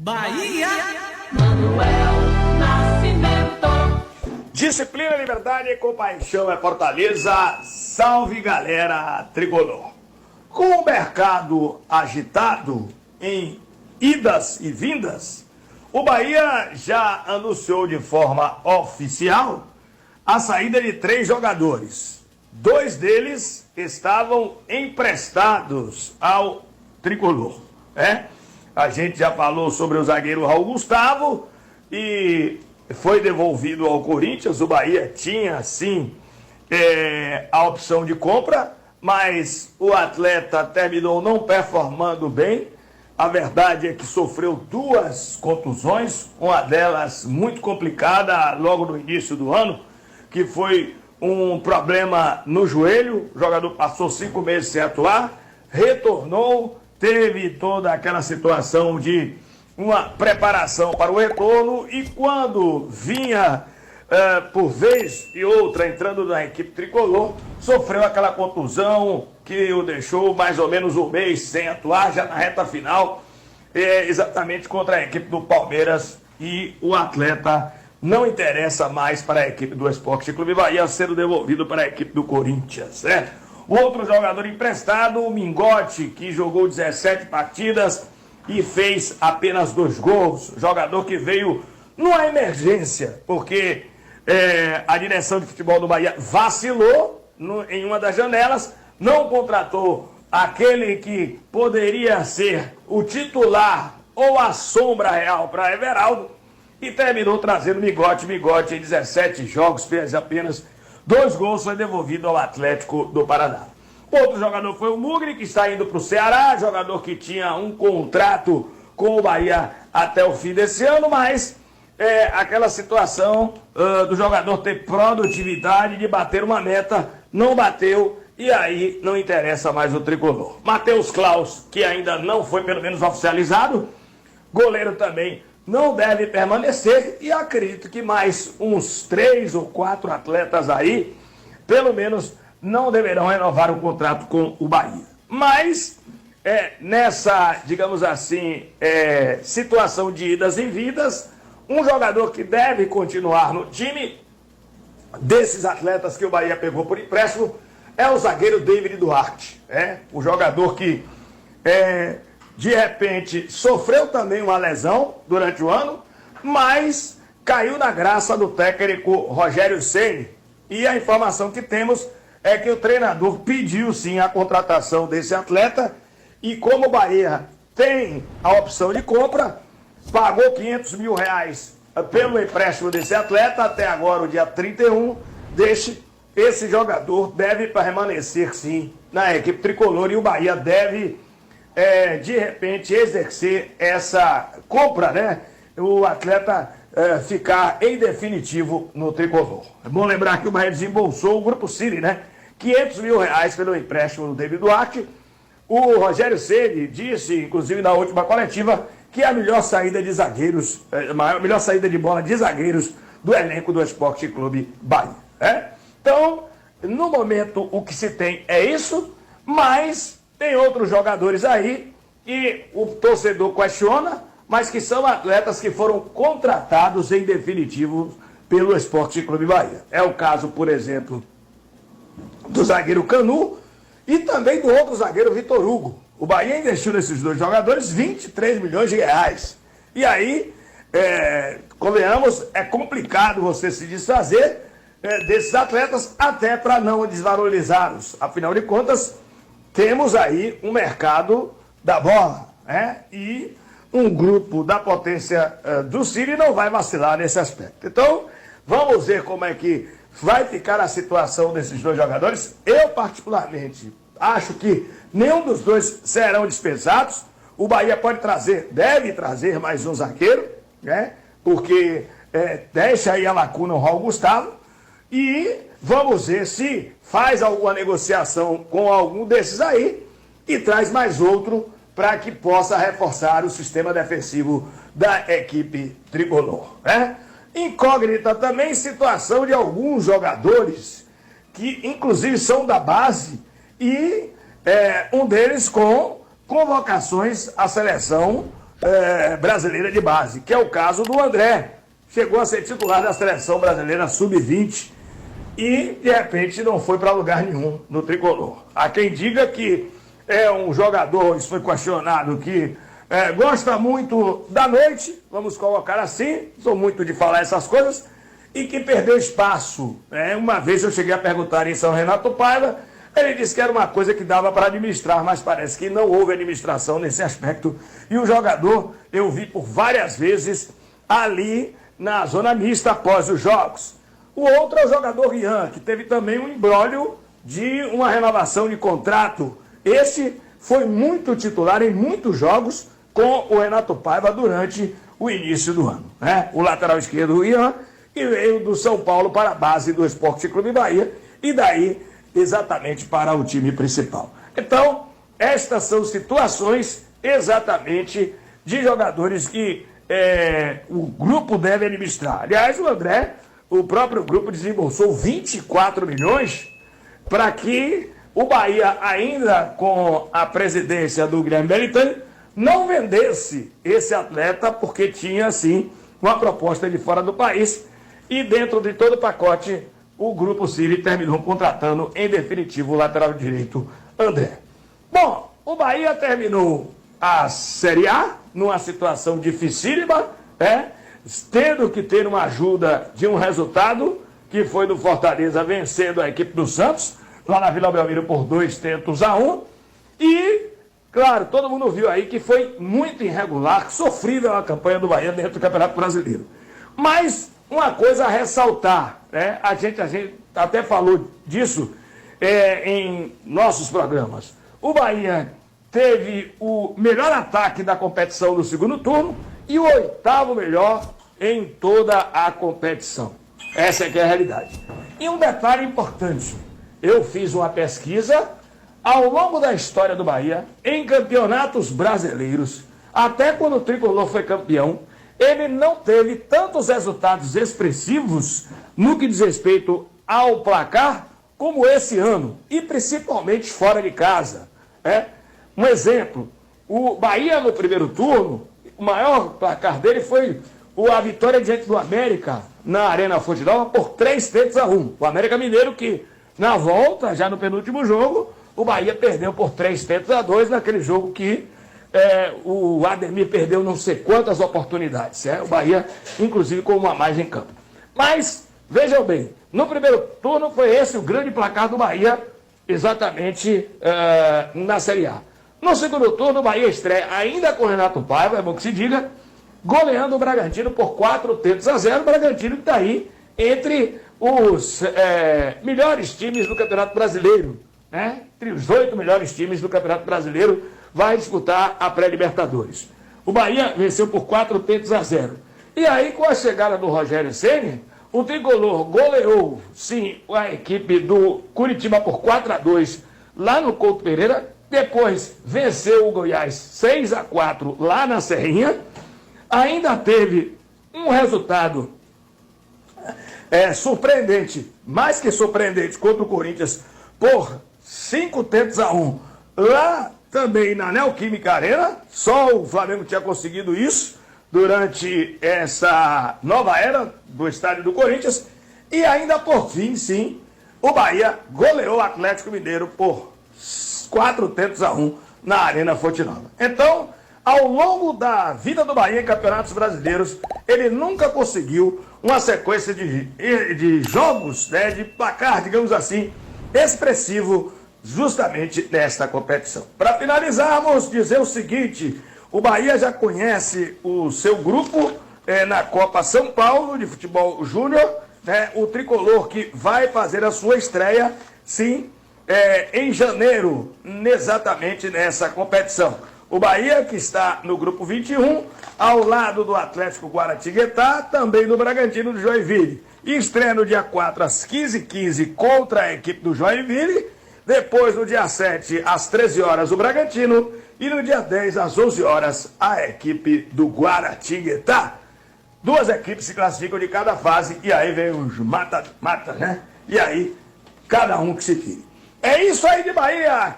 Bahia. Manuel Nascimento. Disciplina, liberdade e compaixão é Fortaleza. Salve, galera tricolor. Com o mercado agitado em idas e vindas, o Bahia já anunciou de forma oficial a saída de 3 jogadores. 2 deles estavam emprestados ao tricolor, A gente já falou sobre o zagueiro Raul Gustavo e foi devolvido ao Corinthians. O Bahia tinha, sim, a opção de compra, mas o atleta terminou não performando bem. A verdade é que sofreu 2 contusões, uma delas muito complicada logo no início do ano, que foi um problema no joelho. O jogador passou 5 meses sem atuar, retornou, teve toda aquela situação de uma preparação para o retorno e quando vinha por vez e outra entrando na equipe tricolor, sofreu aquela contusão que o deixou mais ou menos um mês sem atuar, já na reta final, exatamente contra a equipe do Palmeiras, e o atleta não interessa mais para a equipe do Esporte Clube Bahia, sendo devolvido para a equipe do Corinthians, certo? O outro jogador emprestado, o Mingote, que jogou 17 partidas e fez apenas 2 gols. Jogador que veio numa emergência, porque a direção de futebol do Bahia vacilou em uma das janelas, não contratou aquele que poderia ser o titular ou a sombra real para Everaldo e terminou trazendo Mingote. Mingote em 17 jogos fez apenas 2 gols, foi devolvido ao Atlético do Paraná. Outro jogador foi o Mugri, que está indo para o Ceará, jogador que tinha um contrato com o Bahia até o fim desse ano, mas aquela situação do jogador ter produtividade, de bater uma meta, não bateu, e aí não interessa mais o tricolor. Matheus Klaus, que ainda não foi pelo menos oficializado, goleiro também não deve permanecer, e acredito que mais uns 3 ou 4 atletas aí, pelo menos, não deverão renovar o contrato com o Bahia. Mas, nessa, digamos assim, situação de idas e vindas, um jogador que deve continuar no time, desses atletas que o Bahia pegou por empréstimo, é o zagueiro David Duarte. O jogador que, de repente, sofreu também uma lesão durante o ano, mas caiu na graça do técnico Rogério Ceni. E a informação que temos é que o treinador pediu sim a contratação desse atleta, e como o Bahia tem a opção de compra, pagou R$500 mil pelo empréstimo desse atleta até agora, o dia 31. Esse jogador deve permanecer sim na equipe tricolor, e o Bahia deve de repente exercer essa compra, o atleta ficar em definitivo no tricolor. É bom lembrar que o Bahia desembolsou o Grupo City, R$500 mil pelo empréstimo do David Duarte. O Rogério Ceni disse, inclusive na última coletiva, que é a melhor saída de zagueiros, a melhor saída de bola de zagueiros do elenco do Esporte Clube Bahia. Então, no momento, o que se tem é isso, mas tem outros jogadores aí e o torcedor questiona, mas que são atletas que foram contratados em definitivo pelo Esporte Clube Bahia. É o caso, por exemplo, do zagueiro Canu e também do outro zagueiro Vitor Hugo. O Bahia investiu nesses 2 jogadores R$23 milhões. E aí, convenhamos, é complicado você se desfazer desses atletas, até para não desvalorizá-los. Afinal de contas, temos aí um mercado da bola, e um grupo da potência do City não vai vacilar nesse aspecto. Então, vamos ver como é que vai ficar a situação desses 2 jogadores. Eu, particularmente, acho que nenhum dos 2 serão dispensados. O Bahia deve trazer mais um zagueiro, porque deixa aí a lacuna o Raul Gustavo, e vamos ver se faz alguma negociação com algum desses aí e traz mais outro para que possa reforçar o sistema defensivo da equipe tricolor. Incógnita também situação de alguns jogadores que inclusive são da base e um deles com convocações à seleção brasileira de base, que é o caso do André. Chegou a ser titular da seleção brasileira sub-20 e, de repente, não foi para lugar nenhum no tricolor. Há quem diga que é um jogador, isso foi questionado, que gosta muito da noite, vamos colocar assim, sou muito de falar essas coisas, e que perdeu espaço. Uma vez eu cheguei a perguntar em São Renato Paiva, ele disse que era uma coisa que dava para administrar, mas parece que não houve administração nesse aspecto. E o jogador, eu vi por várias vezes ali na zona mista após os jogos. O outro é o jogador Rian, que teve também um imbróglio de uma renovação de contrato. Esse foi muito titular em muitos jogos com o Renato Paiva durante o início do ano. O lateral esquerdo, Rian, que veio do São Paulo para a base do Esporte Clube Bahia e daí exatamente para o time principal. Então, estas são situações exatamente de jogadores que o grupo deve administrar. Aliás, o André, o próprio grupo desembolsou 24 milhões para que o Bahia, ainda com a presidência do Guilherme Belintani, não vendesse esse atleta, porque tinha, sim, uma proposta de fora do país. E dentro de todo o pacote, o Grupo City terminou contratando, em definitivo, o lateral direito André. Bom, o Bahia terminou a Série A numa situação dificílima, tendo que ter uma ajuda de um resultado, que foi do Fortaleza vencendo a equipe do Santos, lá na Vila Belmiro por 2-1. E, claro, todo mundo viu aí que foi muito irregular, sofrível a campanha do Bahia dentro do Campeonato Brasileiro. Mas uma coisa a ressaltar, a gente até falou disso em nossos programas. O Bahia teve o melhor ataque da competição no segundo turno e o 8º melhor em toda a competição. Essa é que é a realidade. E um detalhe importante, eu fiz uma pesquisa ao longo da história do Bahia, em campeonatos brasileiros, até quando o Tricolor foi campeão, ele não teve tantos resultados expressivos no que diz respeito ao placar como esse ano, e principalmente fora de casa. Um exemplo, o Bahia no primeiro turno, o maior placar dele foi a vitória diante do América na Arena Fonte Nova por 3-1. O América Mineiro que, na volta, já no penúltimo jogo, o Bahia perdeu por 3-2 naquele jogo que o Ademir perdeu não sei quantas oportunidades. O Bahia, inclusive, com uma mais em campo. Mas, vejam bem, no primeiro turno foi esse o grande placar do Bahia, exatamente na Série A. No segundo turno, o Bahia estreia ainda com o Renato Paiva, é bom que se diga, goleando o Bragantino por 4-0. O Bragantino que está aí entre os melhores times do Campeonato Brasileiro. Entre os 8 melhores times do Campeonato Brasileiro, vai disputar a pré-Libertadores. O Bahia venceu por 4-0. E aí, com a chegada do Rogério Ceni, o Tricolor goleou, sim, a equipe do Curitiba por 4-2 lá no Couto Pereira. Depois venceu o Goiás 6-4 lá na Serrinha. Ainda teve um resultado surpreendente, mais que surpreendente, contra o Corinthians por 5-1 lá também na Neoquímica Arena. Só o Flamengo tinha conseguido isso durante essa nova era do estádio do Corinthians. E ainda por fim, sim, o Bahia goleou o Atlético Mineiro por 4-1 na Arena Fonte Nova. Então, ao longo da vida do Bahia em campeonatos brasileiros, ele nunca conseguiu uma sequência de jogos, de placar, digamos assim, expressivo, justamente nesta competição. Para finalizarmos, dizer o seguinte: o Bahia já conhece o seu grupo na Copa São Paulo de Futebol Júnior, o Tricolor que vai fazer a sua estreia, sim, em janeiro, exatamente nessa competição. O Bahia que está no grupo 21, ao lado do Atlético Guaratinguetá, também do Bragantino do Joinville. Estreia no dia 4 às 15h15 contra a equipe do Joinville. Depois, no dia 7, às 13 horas, o Bragantino. E no dia 10, às 11 horas, a equipe do Guaratinguetá. 2 equipes se classificam de cada fase. E aí vem os mata-mata, E aí, cada um que se tire. É isso aí de Bahia!